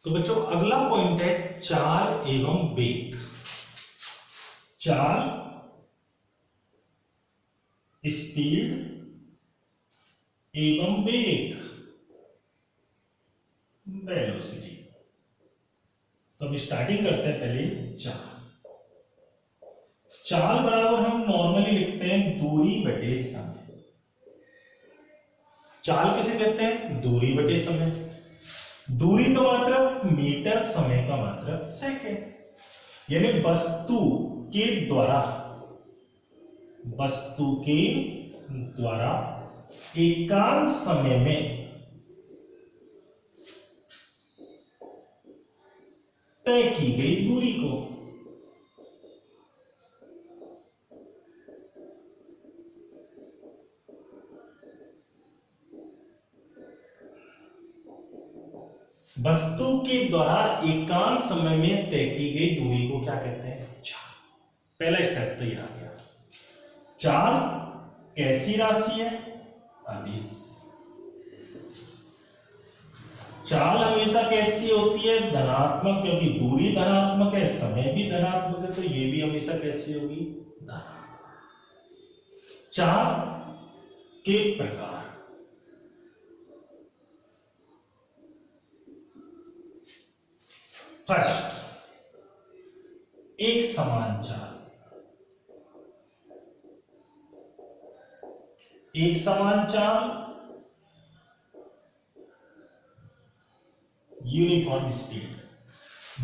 तो बच्चों अगला पॉइंट है चाल एवं वेग। चाल स्पीड एवं वेग वेलोसिटी। तो अब स्टार्टिंग करते हैं पहले चाल। चाल बराबर हम नॉर्मली लिखते हैं दूरी बटे समय। चाल किसे कहते हैं? दूरी बटे समय। दूरी का मात्रक मीटर, समय का मात्रक सेकंड। यानी वस्तु के द्वारा एकांक समय में तय की गई दूरी को वस्तु के द्वारा एकांक समय में तय की गई दूरी को क्या कहते हैं? चाल। पहला स्टेप तो ये आ गया। चाल कैसी राशि है? अदिश। चाल हमेशा कैसी होती है? धनात्मक, क्योंकि दूरी धनात्मक है, समय भी धनात्मक है, तो ये भी हमेशा कैसी होगी? धनात्मक। चाल के प्रकार। फर्स्ट, एक समान चाल। एक समान चाल, यूनिफॉर्म स्पीड।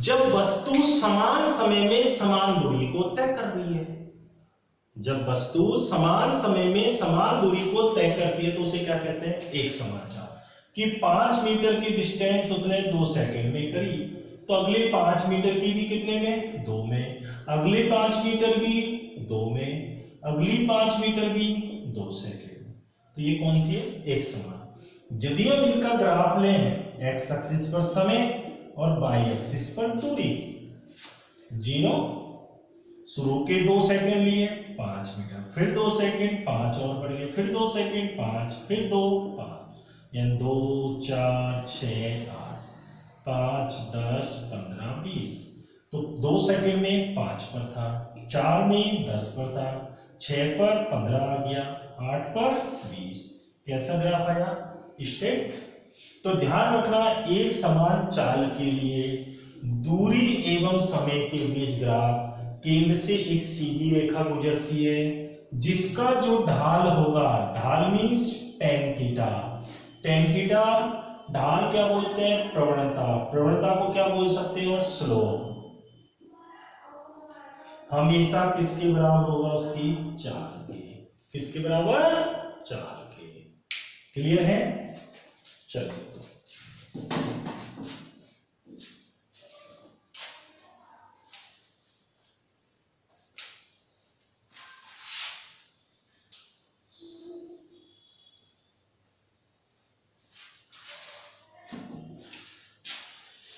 जब वस्तु समान समय में समान दूरी को तय कर रही है, जब वस्तु समान समय में समान दूरी को तय करती है तो उसे क्या कहते हैं? एक समान चाल। कि 5 मीटर की डिस्टेंस उसने 2 सेकंड में करी, तो अगले 5 मीटर की भी कितने में? 2 में। अगले 5 मीटर भी 2 में। अगली 5 मीटर भी 2 सेकंड। तो ये कौन सी है? एक समान। यदि हम इनका ग्राफ लें, एक्स एक्सिस पर समय और वाई एक्सिस पर दूरी, 0 शुरू के 2 सेकंड लिए 5 मीटर, फिर 2 सेकंड 5 और बढ़ गए, फिर 2 सेकंड 5, फिर 2 5, यानी 2 4 6 8 5 10 15 20। तो 2 सेकंड में 5 पर था, 4 में 10 पर था, 6 पर 15 आ गया, 8 पर 20। कैसा ग्राफ आया? स्ट्रेट। तो ध्यान रखना, एक समान चाल के लिए दूरी एवं समय के बीच ग्राफ केंद्र से एक सीधी रेखा गुजरती है, जिसका जो ढाल होगा, ढाल means tan theta. tan theta ढाल क्या बोलते हैं? प्रवणता। प्रवणता को क्या बोल सकते हैं? स्लोप। हमेशा किसके बराबर होगा? उसकी चाल के। किसके बराबर? चाल के। क्लियर है? चलिए,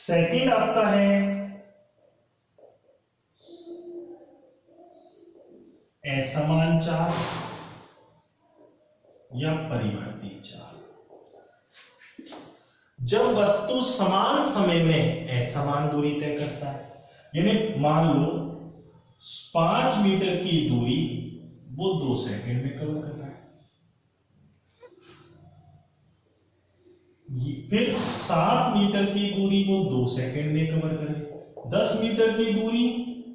सेकंड आपका है असमान चाल या परिवर्ती चाल। जब वस्तु समान समय में असमान दूरी तय करता है, यानी मान लो 5 मीटर की दूरी वो 2 सेकंड में कवर कर रहा है, फिर 7 मीटर की दूरी वो 2 सेकंड में कवर करे, 10 मीटर की दूरी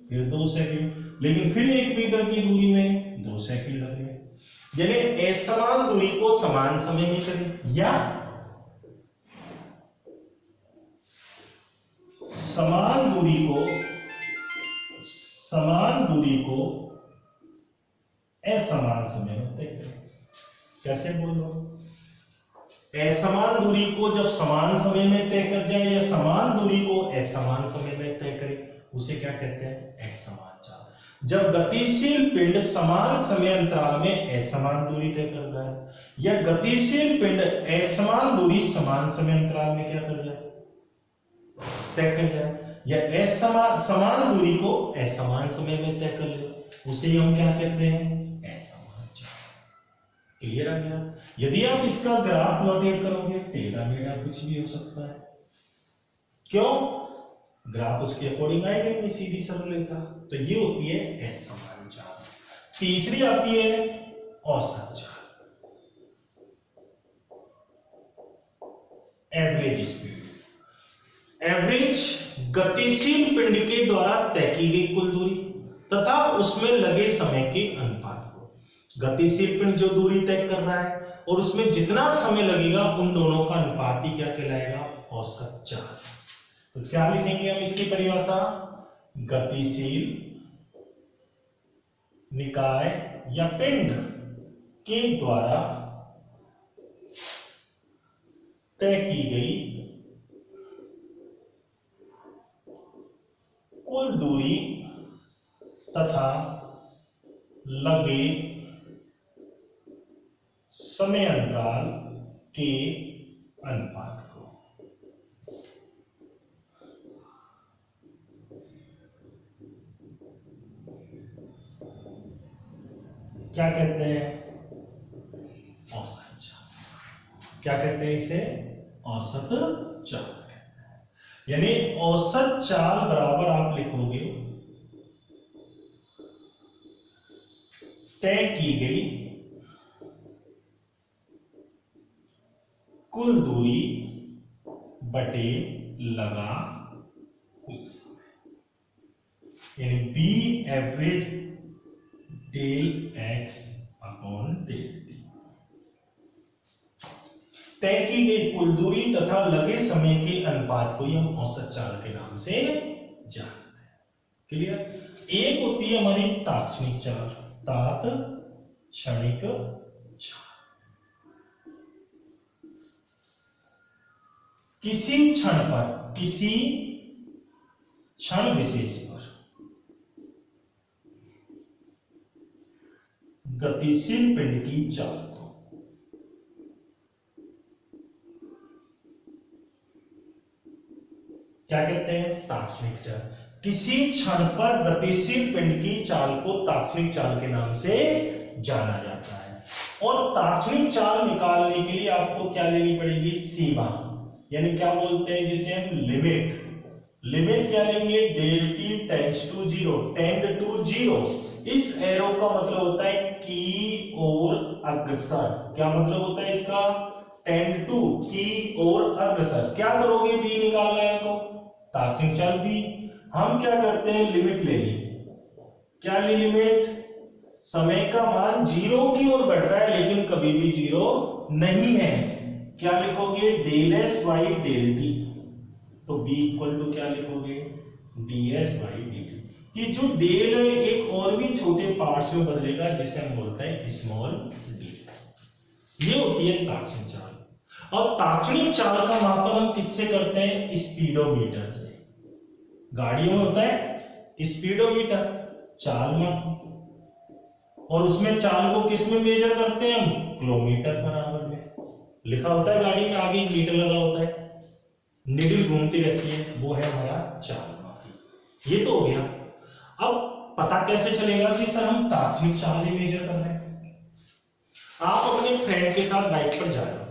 फिर 2 सेकंड, लेकिन फिर 1 मीटर की दूरी में 2 सेकंड लगे। यानी असमान दूरी को समान समय में करें, या समान दूरी को असमान समय में तय करें। कैसे बोल रहा हूं? असमान दूरी को जब समान समय में तय कर जाए या समान दूरी को असमान समय में तय करे, उसे क्या कहते हैं? असमान चाल। जब गतिशील पिंड समान समय अंतराल में असमान दूरी तय कर रहा है, या गतिशील पिंड असमान दूरी समान समय अंतराल में क्या कर जाए? तय कर जाए, या समान दूरी को असमान समय में तय कर ले, उसे हम क्या कहते हैं? असमान चाल। क्लियर आ गया? यदि आप इसका ग्राफ प्लॉटेड करोगे, टेढ़ा मेढ़ा कुछ भी हो सकता है। क्यों? ग्राफ उसके अकॉर्डिंग आएगा नहीं, सीधी सरल रेखा। तो ये होती है एस समान चाल। तीसरी आती है औसत चाल, एवरेज स्पीड। एवरेज गतिशील पिंड के द्वारा तय की गई कुल दूरी तथा उसमें लगे समय के अनुपात को। गतिशील पिंड जो दूरी तय कर रहा है और उसमें जितना समय लगेगा उन दोनों का अनुपात ही क्या कहलाएगा? औसत चाल। तो क्या लिखेंगे हम इसकी परिभाषा? गतिशील निकाय या पिंड के द्वारा तय की गई कुल दूरी तथा लगे समय अंतराल के अनुपात को। क्या कहते हैं? औसत चाल। क्या कहते हैं इसे? औसत चाल कहते हैं। यानी औसत चाल बराबर आप लिखोगे तय की गई कुल दूरी बटे लगा कुल समय, यानी B average del x upon del t. तय की गई कुल दूरी तथा लगे समय के अनुपात को हम औसत चाल के नाम से जानते हैं। क्लियर? एक होती है हमारी तात्क्षणिक चाल, तात्क्षणिक चाल। किसी क्षण पर, किसी क्षण विशेष पर गतिशील पिंड की चाल को क्या कहते हैं? तात्क्षणिक चाल। किसी क्षण पर गतिशील पिंड की चाल को तात्क्षणिक चाल के नाम से जाना जाता है। और तात्क्षणिक चाल निकालने के लिए आपको क्या लेनी पड़ेगी? सीमा, यानी क्या बोलते हैं जिसे हम लिमिट। लिमिट क्या लेंगे? Del t tends to zero, tend to zero. इस एरो का मतलब होता है की ओर अग्रसर। क्या मतलब होता है इसका? टेंड टू, की ओर अग्रसर। क्या करोगे? टी निकालना है हमको, तात्क्षणिक चाल टी। हम क्या करते हैं? लिमिट ले ली। क्या ली लिमिट? समय का मान जीरो की ओर बढ़ रहा है लेकिन कभी भी जीरो नहीं है। क्या लिखोगे? Del S by del t. तो b इक्वल टू क्या लिखोगे? ds by dt। ये जो डेल है एक और भी छोटे पार्ट्स में बदलेगा जिसे हम बोलते हैं स्मॉल d। ये होती है तात्क्षणिक चाल। और तात्क्षणिक चाल का मापन हम किससे करते हैं? स्पीडोमीटर से। गाड़ियों में होता है स्पीडोमीटर, चाल माप, और उसमें चाल को किस में मेजर करते हैं हम? किलोमीटर पर आवर में। लिखा होता है गाड़ी में आगे मीटर लगा होता है, निडल घूमती रहती है, वो है हमारा चाल मापी। ये तो हो गया। अब पता कैसे चलेगा कि सर हम तात्क्षणिक चाल ही मेजर कर रहे हैं? आप अपने फ्रेंड के साथ बाइक पर जा रहे हो,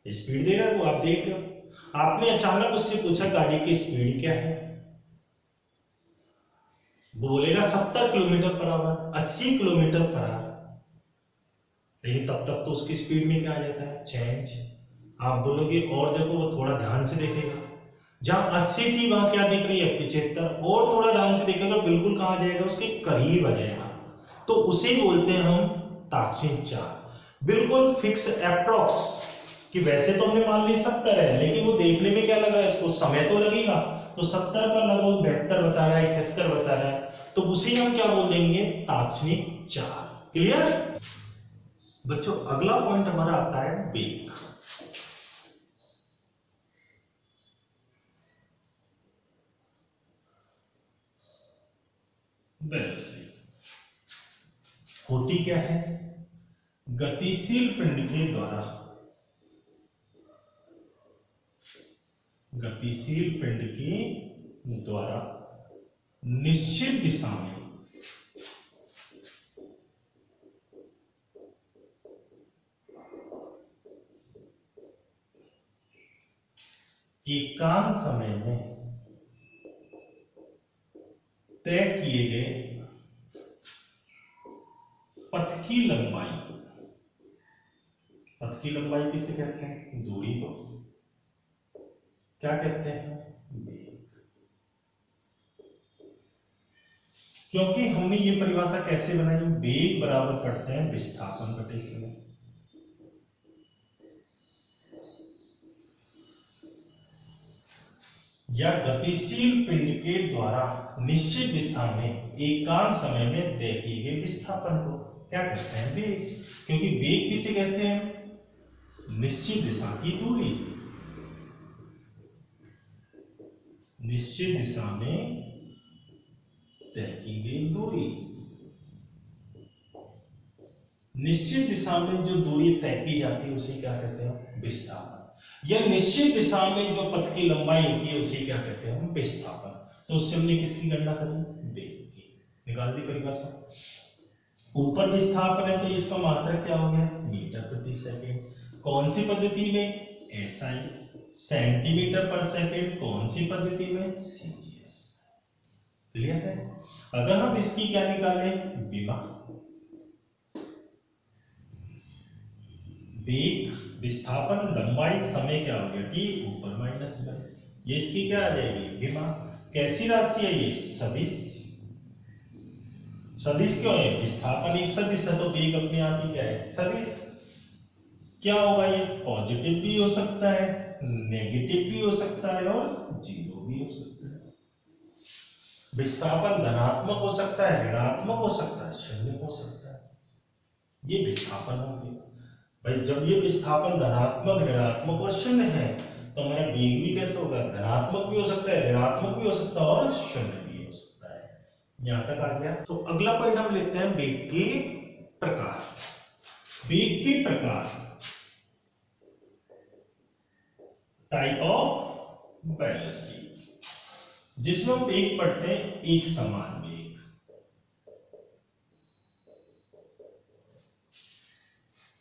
स्पीड दे रहा है वो, आप देख रहे हो। आपने अचानक उससे पूछा गाड़ी की स्पीड क्या है? वो बोलेगा 70 kilometre per hour, 80 kilometre per hour. लेकिन तब तक तो उसकी स्पीड में क्या आ जाता है? चेंज। आप बोलोगे और देखो, वो थोड़ा ध्यान से देखेगा, जहां 80 थी वहां क्या दिख रही है? 75। और थोड़ा ध्यान से देखेगा, बिल्कुल कहां जाएगा? उसके करीब आ जाएगा। तो उसे बोलते हैं हम तात्क्षणिक चाल। बिल्कुल फिक्स अप्रोक्स, कि वैसे तो हमने मान ली 70 है लेकिन वो देखने में क्या लगा है? उसको समय तो लगेगा, तो 70 का लगभग 72 बता रहा है, 71 बता रहा है, तो उसे हम क्या बोल देंगे? तात्क्षणिक चाल। क्लियर बच्चों? अगला पॉइंट हमारा आता है वेग। होती क्या है? गतिशील पिंड के द्वारा, गतिशील पिंड के द्वारा निश्चित दिशा में एकांत समय में तय किए गए पथ की लंबाई, पथ की लंबाई किसे कहते हैं? दूरी को क्या कहते हैं? वेग। क्योंकि हमने ये परिभाषा कैसे बनाई? वेग बराबर पढ़ते हैं विस्थापन बटे समय। या गतिशील पिंड के द्वारा निश्चित दिशा में एकांत समय में तय किए गए विस्थापन को क्या कहते हैं? वेग। क्योंकि वेग किसे कहते हैं? निश्चित दिशा की दूरी। निश्चित दिशा में तय की गई दूरी। निश्चित दिशा में जो दूरी तय की जाती है उसे क्या कहते हैं? विस्थापन। या निश्चित दिशा में जो पथ की लंबाई होती है उसे क्या कहते हैं? विस्थापन। तो उससे हमने किसकी गणना करी? वेग की। निकाल दी परिभाषा। ऊपर विस्थापन है तो इसका मात्रक क्या हो गया? मीटर प्रति सेकेंड। कौन सी पद्धति में? एसआई। सेंटीमीटर पर सेकेंड कौन सी पद्धति में? सीजीएस। क्लियर है? अगर हम इसकी क्या निकालें? विमा। वेग, विस्थापन, लंबाई, समय क्या हो गया? टी ऊपर माइनस वन। ये इसकी क्या आ जाएगी? विमा। कैसी राशि है ये? सदिश। सदिश क्यों है? विस्थापन एक सदिश है तो वेग अपने आप ही क्या है? सदिश। क्या होगा ये? पॉजिटिव भी हो सकता है, नेगेटिव भी हो सकता है और जीरो भी हो सकता है। विस्थापन धनात्मक हो सकता है, ऋणात्मक हो सकता है, शून्य हो सकता है। ये विस्थापन हो गया भाई। जब ये विस्थापन धनात्मक, ऋणात्मक और शून्य है तो हमारा वेग भी कैसे होगा? धनात्मक भी हो सकता है, ऋणात्मक भी हो सकता है और शून्य भी हो सकता है। यहां तक आ गया। तो अगला पॉइंट हम लेते हैं वेग के प्रकार। वेग के प्रकार, टाइप ऑफ वेलोसिटी, जिसमें हम वेग पढ़ते हैं एक समान वेग।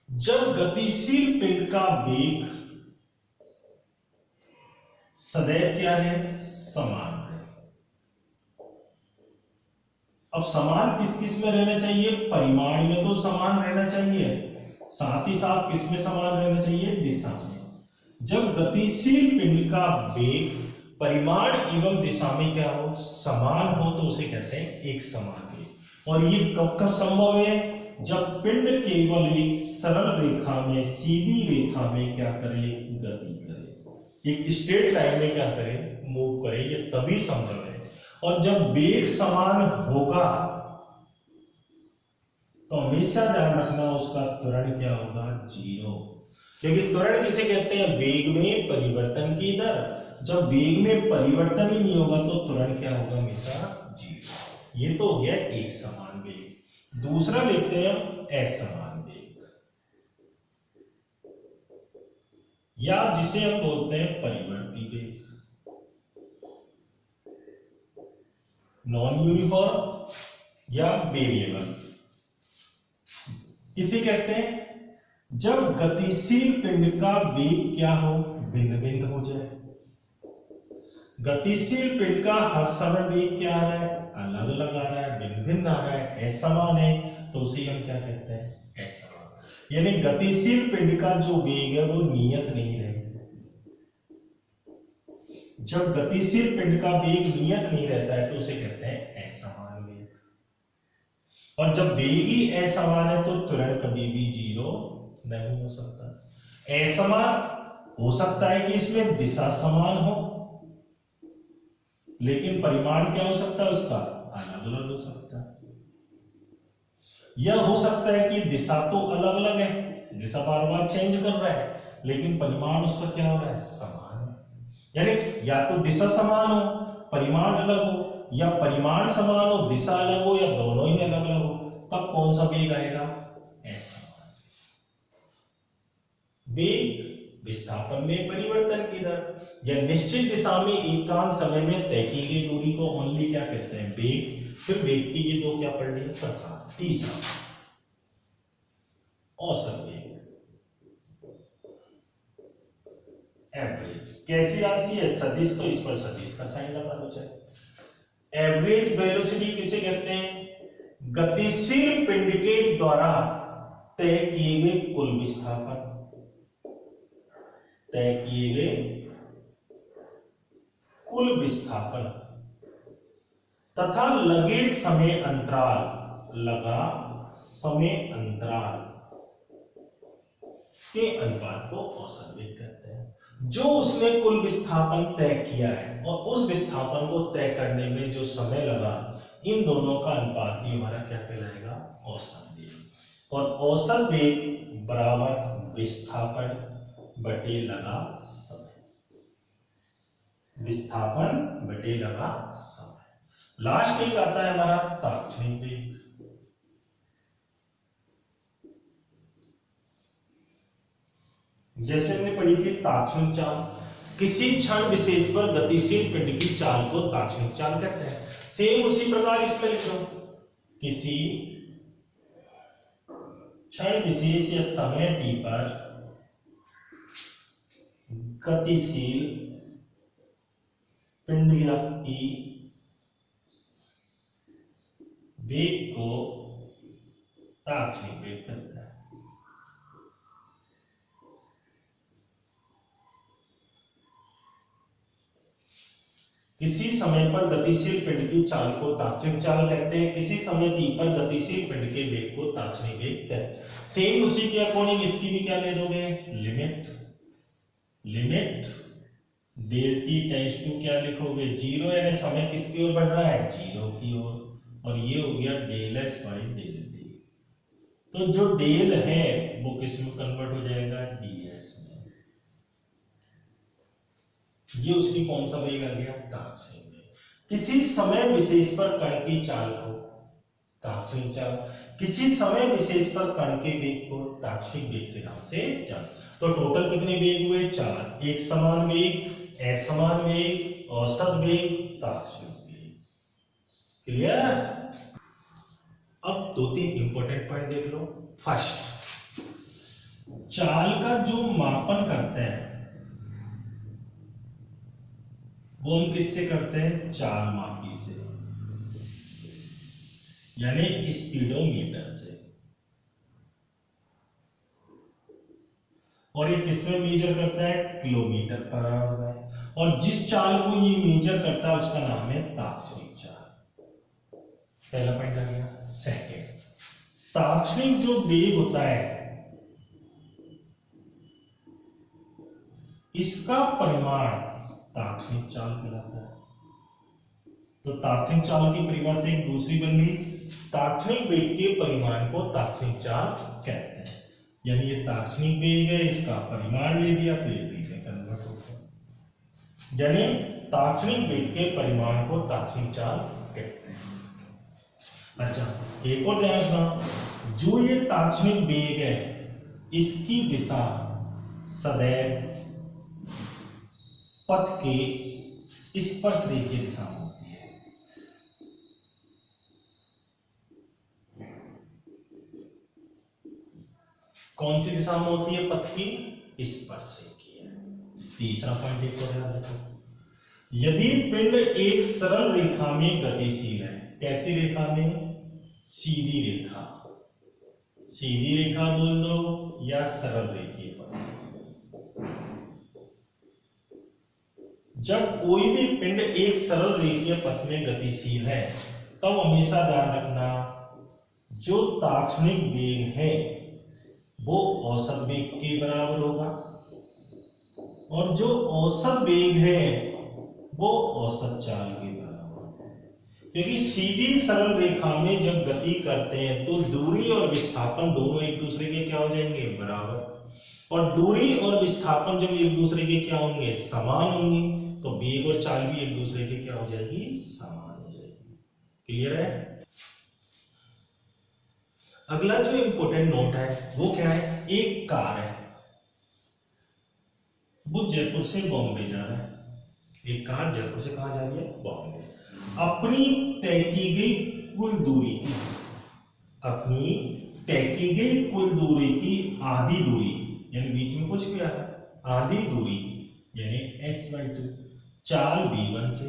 जब गतिशील पिंड का वेग सदैव क्या है? समान है। अब समान किस किस में रहना चाहिए? परिमाण में तो समान रहना चाहिए, साथ ही साथ किस में समान रहना चाहिए? दिशा में। जब गतिशील पिंड का वेग परिमाण एवं दिशा में क्या हो? समान हो तो उसे कहते हैं एक समान वेग। और ये कब कब संभव है? जब पिंड केवल एक सरल रेखा में, सीधी रेखा में क्या करे? गति करे, एक स्ट्रेट लाइन में क्या करे? मूव करे। ये तभी संभव है। और जब वेग समान होगा तो हमेशा ध्यान रखना उसका त्वरण क्या होगा? जीरो। क्योंकि त्वरण किसे कहते हैं? वेग में परिवर्तन की दर। जब वेग में परिवर्तन ही नहीं होगा तो त्वरण क्या होगा? हमेशा जीरो। ये तो हो गया एक समान वेग। दूसरा लेते हैं असमान वेग, या जिसे हम बोलते हैं परिवर्ती वेग, नॉन यूनिफॉर्म या वेरिएबल। किसे कहते हैं? जब गतिशील पिंड का वेग क्या हो? भिन्न भिन्न हो जाए। गतिशील पिंड का हर समय वेग क्या आ रहा है? अलग अलग आ रहा है, भिन्न भिन्न आ रहा है, असमान है, तो उसे हम क्या कहते हैं? असमान। यानी गतिशील पिंड का जो वेग है वो नियत नहीं रहेगा। जब गतिशील पिंड का वेग नियत नहीं रहता है तो उसे कहते हैं असमान वेग। और जब वेग ही असमान है तो त्वरण कभी भी जीरो नहीं हो सकता। असमान हो सकता है कि इसमें दिशा समान हो, लेकिन परिमाण क्या हो सकता है उसका? अलग अलग हो सकता है। यह हो सकता है कि दिशा तो अलग अलग है, दिशा बार बार चेंज कर रहा है, लेकिन परिमाण उसका क्या हो रहा है? समान है। यानी या तो दिशा समान हो, परिमाण अलग हो, या परिमाण समान हो, दिशा अलग हो, या दोनों ही अलग अलग हो, तब कौन सा वेग आएगा? असमान वेग। विस्थापन में परिवर्तन की दर या निश्चित दिशा में एकांत समय में तय की गई दूरी को ओनली क्या कहते हैं? वेग। फिर वेग की ये दो क्या पढ़ लिए? प्रकार। तीसरा औसत वेग, एवरेज। कैसी राशि है, सदिश, तो इस पर सदिश का साइन लगा दो चाहे। एवरेज वेलोसिटी किसे कहते हैं, गतिशील पिंड के द्वारा तय किए गए कुल विस्थापन, तय किए गए कुल विस्थापन तथा लगे समय अंतराल, लगा समय अंतराल के अनुपात को औसत वेग कहते हैं। जो उसने कुल विस्थापन तय किया है और उस विस्थापन को तय करने में जो समय लगा, इन दोनों का अनुपात ही हमारा क्या कहलाएगा, औसत वेग। और औसत वेग बराबर विस्थापन बटे लगा समय, विस्थापन बटे लगा समय। लास्ट एक आता है हमारा तात्क्षणिक वेग। जैसे हमने पढ़ी थी तात्क्षणिक चाल, किसी क्षण विशेष पर गतिशील पिंड की चाल को तात्क्षणिक चाल कहते हैं। सेम उसी प्रकार इसमें लिख लो, किसी क्षण विशेष या समय t पर गतिशील पिंड या की वेग को तात्क्षणिक वेग कहते हैं। किसी समय पर गतिशील पिंड की चाल को तात्क्षणिक चाल कहते हैं, किसी समय t पर गतिशील पिंड के वेग को तात्क्षणिक वेग कहते हैं। सेम उसी के अकॉर्डिंग इसकी भी क्या ले दोगे, limit del t tends to क्या लिखोगे, 0, यानी समय किसकी ओर बढ़ रहा है, 0 की ओर। और ये हो गया del s by del t। तो जो डेल है वो किस में कन्वर्ट हो जाएगा, ds में। ये उसकी कौन सा वेग आ गया, तात्क्षणिक वेग। किसी समय विशेष पर कण की चाल को तात्क्षणिक चाल, किसी समय विशेष पर कण के वेग को तात्क्षणिक वेग के नाम से जान। तो टोटल कितने वेग हुए, 4। एक समान वेग, असमान वेग, औसत वेग, तात्क्षणिक वेग। क्लियर। अब 2-3 इंपॉर्टेंट पॉइंट देख लो। फर्स्ट, चाल का जो मापन करते हैं वो हम किससे करते हैं, चाल मापी से, यानी स्पीडोमीटर से। और ये किसमें मेजर करता है, किलोमीटर पर आवर में। और जिस चाल को ये मेजर करता है उसका नाम है तात्क्षणिक चाल। पहला पॉइंट आ गया। सेकंड, तात्क्षणिक जो वेग होता है इसका परिमाण तात्क्षणिक चाल कहलाता है। तो तात्क्षणिक चाल की परिभाषा एक दूसरी बन गई, तात्क्षणिक वेग के परिमाण को तात्क्षणिक चाल कहते हैं। यानी ये तात्क्षणिक वेग है, इसका परिमाण ले दिया तो ये वेग में कन्वर्ट हो गया। यानी तात्क्षणिक वेग के परिमाण को तात्क्षणिक चाल कहते हैं। अच्छा, एक और ध्यान रखना, जो ये तात्क्षणिक वेग है इसकी दिशा सदैव पथ के स्पर्श रेखीय दिशा में होती है। कौन सी दिशा में होती है, पथ की स्पर्श रेखीय। तीसरा पॉइंट एक और याद रखो, यदि पिंड एक सरल रेखा में गतिशील है, कैसी रेखा में, सीधी रेखा, सीधी रेखा बोल दो या सरल रेखीय पथ। जब कोई भी पिंड एक सरल रेखीय पथ में गतिशील है तब हमेशा ध्यान रखना जो तात्क्षणिक वेग है वो औसत वेग के बराबर होगा और जो औसत वेग है वो औसत चाल के बराबर है। क्योंकि सीधी सरल रेखा में जब गति करते हैं तो दूरी और विस्थापन दोनों एक दूसरे के क्या हो जाएंगे, बराबर। और दूरी और विस्थापन जब एक दूसरे के क्या होंगे, समान होंगे, तो वेग और चाल भी एक दूसरे के क्या हो जाएगी, समान हो जाएगी। क्लियर है। अगला जो इंपॉर्टेंट नोट है वो क्या है, एक कार है, वो जयपुर से बॉम्बे जा रहा है। एक कार जयपुर से कहां जा रही है, बॉम्बे। अपनी तय की गई कुल दूरी की, अपनी तय की गई कुल दूरी की आधी दूरी, यानी बीच में कुछ भी आता है, आधी दूरी यानी s/2 चाल b1 से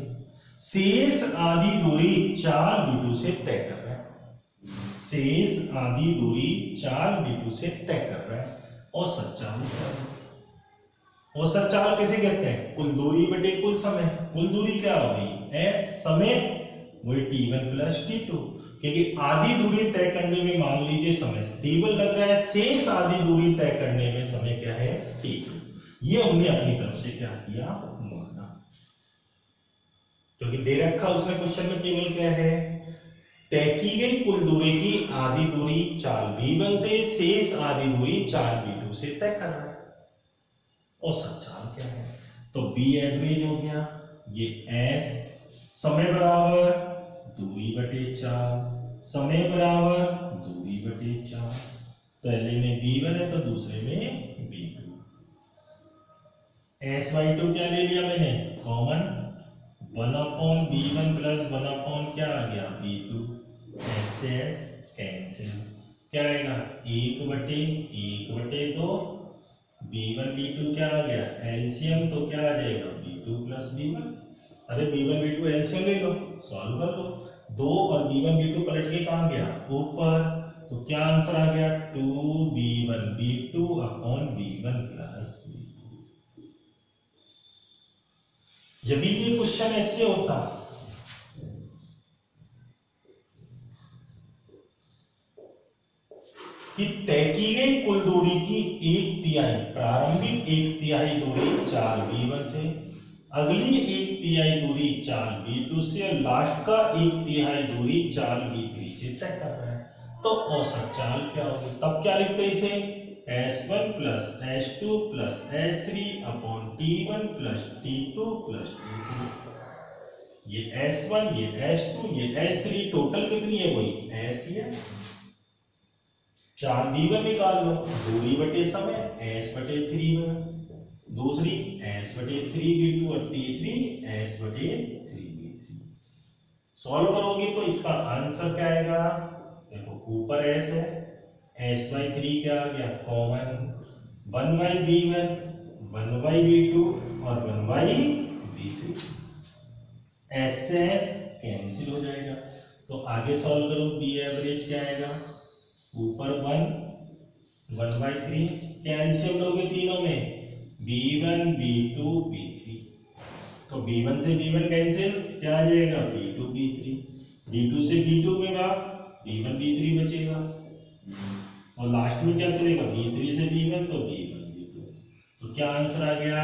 शेष आधी दूरी चाल b2 से तय कर रहा है। शेष आधी दूरी चाल b2 से तय कर रहा है। औसत चाल, औसत चाल किसे कहते हैं? कुल दूरी बटे कुल समय। कुल दूरी क्या हो गई? s, समय वही t1 प्लस t2, क्योंकि आधी दूरी तय करने में मान लीजिए समय t1 लग रहा है, शेष आधी दूरी तय करने में समय क्या है? t2। ये हमने अपनी तरफ से क्या किया? माना, क्योंकि दे रखा उसने क्वेश्चन में केवल क्या है? तय की गई कुल दूरी की आधी दूरी चाल b1 से शेष आधी दूरी चाल b2 से तय कर रहा है। औसत चाल क्या है? तो b एवरेज हो गया, ये s समय बराबर दूरी बटे चाल, समय बराबर दूरी बटे चाल। पहले में b1 है तो दूसरे में b2। s/2 क्या ले लिया मैंने? कॉमन, 1/b1 प्लस 1 क्या आ गया? b2। s से s कैंसिल, क्या आएगा? 1/2 b1 b2 क्या आ गया? एलसीएम, तो क्या आ जाएगा? b2 plus b1। अरे b1 b2 एलसीएम ले लो, सॉल्व कर लो। 2 और b1 b2 पलट के कहां गया? ऊपर, तो क्या आंसर आ गया? 2b1 b2 upon b1 plus b2। यदि ये क्वेश्चन ऐसे होता कि तय की गई कुल दूरी की 1/3 प्रारंभिक 1/3 दूरी चाल b1 से, अगली 1/3 दूरी चाल b2 से, लास्ट का 1/3 दूरी चाल b3 से तय कर रहा है, तो औसत चाल क्या होगी? तब क्या लिखते इसे? s1 plus s2 plus s3 upon t1 plus t2 plus t3। ये s1, ये s2, ये s3, टोटल कितनी है? वही s ही है। चाल b1 निकाल लो, दूरी बटे समय s बटे 3 दूसरी s बटे 3b2 और तीसरी s बटे 3b3। सॉल्व करोगे तो इसका आंसर क्या आएगा? देखो ऊपर s है, s/3 क्या आ गया? कॉमन, 1/b1, 1/b2 और 1/b3। s से s कैंसिल हो जाएगा, तो आगे सॉल्व करो। b एवरेज क्या आएगा? ऊपर 1, 1/3, कैल्शियम लोगे तीनों में, b1 b2 b3, तो b1 से b1 कैंसिल, क्या आ जाएगा? b2 b3, b2 से b2 में भाग, b1 b3 बचेगा, और लास्ट में क्या चलेगा? b3 से b1, तो b1 b2। तो क्या आंसर आ गया?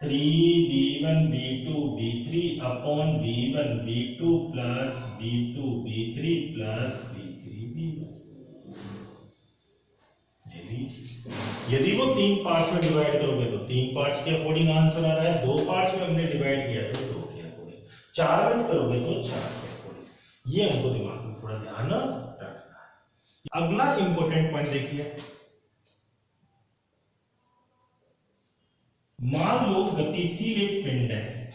3b1 b2 b3 upon b1 b2 plus b2 b3 plus b3 b1। यदि वो 3 पार्ट्स में डिवाइड करोगे तो 3 पार्ट्स के अकॉर्डिंग आंसर आ रहा है, 2 पार्ट्स में हमने डिवाइड किया तो 2 के अकॉर्डिंग, 4 में करोगे तो 4 के अकॉर्डिंग। ये हमको दिमाग में थोड़ा ध्यान रखना है। अगला इंपॉर्टेंट पॉइंट देखिए, मान लो गतिशील एक पिंड है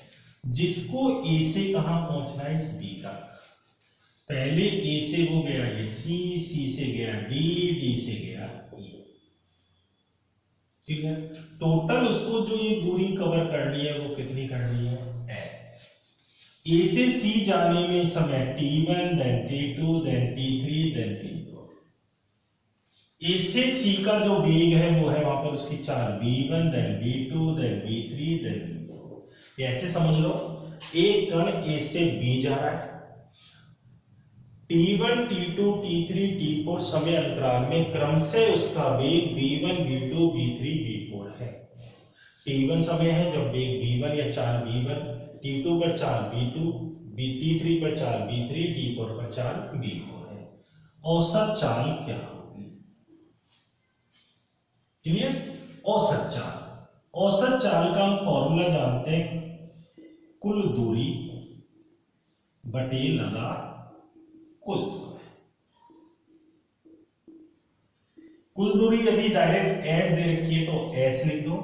जिसको ए से कहां पहुंचना है? इस बी तक। पहले ए से वो गया ये सी, सी से गया डी, डी से गया ई, ठीक है। टोटल उसको जो ये दूरी कवर करनी है वो कितनी करनी है? एस। ए से सी जाने में समय t1, then t2, then t3, then t4। ए से सी का जो वेग है वो है वहां पर उसकी चाल v1, then v2, then v3, then v4। ऐसे समझ लो, एक कण ए से बी जा रहा है, t1, t2, t3, t4 समय अंतराल में क्रम से उसका वेग v1, v2, v3, v4 है। t1 समय है जब वेग v1 या चाल v1, t2 पर चाल v2, t3 पर चाल v3, t4 पर चाल v4 है। औसत चाल क्या होगी? क्लियर? औसत चाल, औसत चाल का हम फॉर्मूला जानते हैं, कुल दूरी बटे लगा कुल समय। कुल दूरी यदि डायरेक्ट s दे रखी है तो s लिख दो,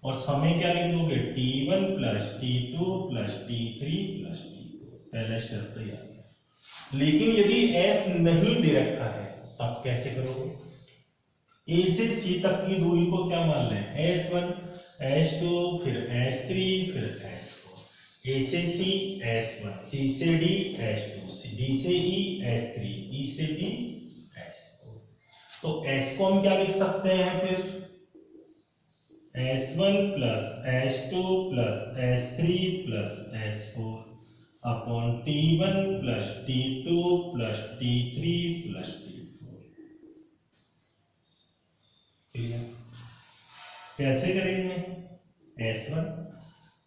और समय क्या लिख दोगे? t1 plus t2 plus t3 plus t4। पहला स्टेप तो याद है। लेकिन यदि s नहीं दे रखा है तब कैसे करोगे? a से c तक की दूरी को क्या मान लें? s1। H2 फिर H3 फिर H4, A से C H1, C से D H2, D से E H3, E से B H4। तो S को हम क्या लिख सकते हैं फिर S1 plus H2 plus S3 plus S4 upon T1 plus T2 plus T3 plus T4। Clear? कैसे करेंगे? S1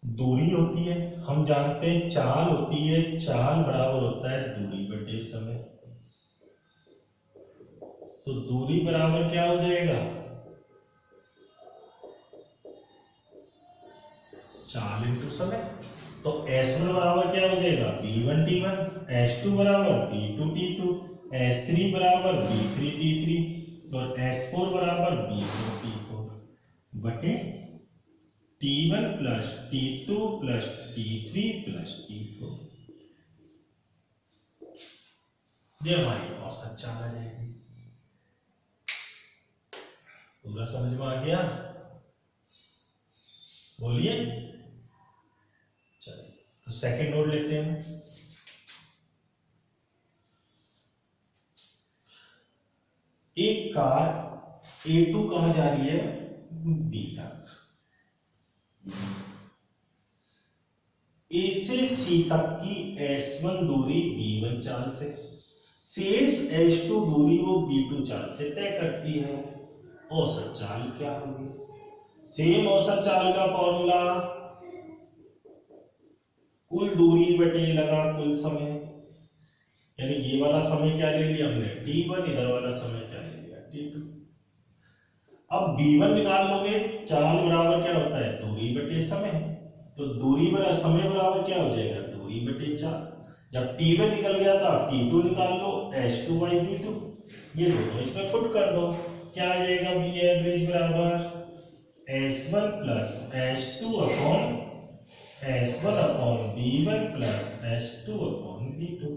दूरी होती है, हम जानते हैं चाल होती है, चाल बराबर होता है दूरी बटे समय। तो दूरी बराबर क्या हो जाएगा? चाल इंटू समय। तो S1 बराबर क्या हो जाएगा? B1 T1, S2 बराबर B2 T2, S3 बराबर B3 T3 और S4 बराबर B4 T4 बटे T1 plus T2 plus T3 plus T4। ये हमारी औसत चाल आ जाएगी। पूरा समझ में आ गया? बोलिए। चलिए तो सेकंड नोट लेते हैं। एक कार A2 कहां जा रही है? B तक। A से C तक की S1 दूरी B1 चाल से, शेष H2 दूरी वो B2 चाल से तय करती है। औसत चाल क्या होगी? सेम औसत चाल का फॉर्मूला कुल दूरी बटे लगा कुल समय, यानी ये वाला समय क्या ले लिया हमने T1, इधर वाला समय क्या ले लिया T2। अब B1 निकाल लोगे, चाल बराबर क्या होता है? दूरी बटे समय। तो दूरी बराबर समय बराबर क्या हो जाएगा? दूरी बटे चाल। जब T1 निकल गया था T2 निकाल लो, H2 बाई B2, ये दोनों इसमें पुट कर दो, क्या आ जाएगा? B एवरेज बराबर S1 plus H2 upon S1 upon B1 plus H2 upon B2।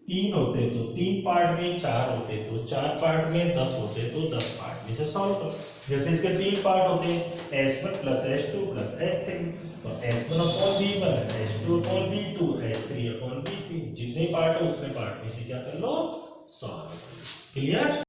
तीन होते तो तीन पार्ट में, चार होते तो चार पार्ट में, 10 होते तो 10 पार्ट में से सॉल्व करो। जैसे इसके तीन पार्ट होते हैं S1 plus H2 plus S3, तो S1 upon B1, H2 upon B2, S3 upon B3, जितने पार्ट हो उतने पार्ट में से क्या कर लो? सॉल्व। क्लियर?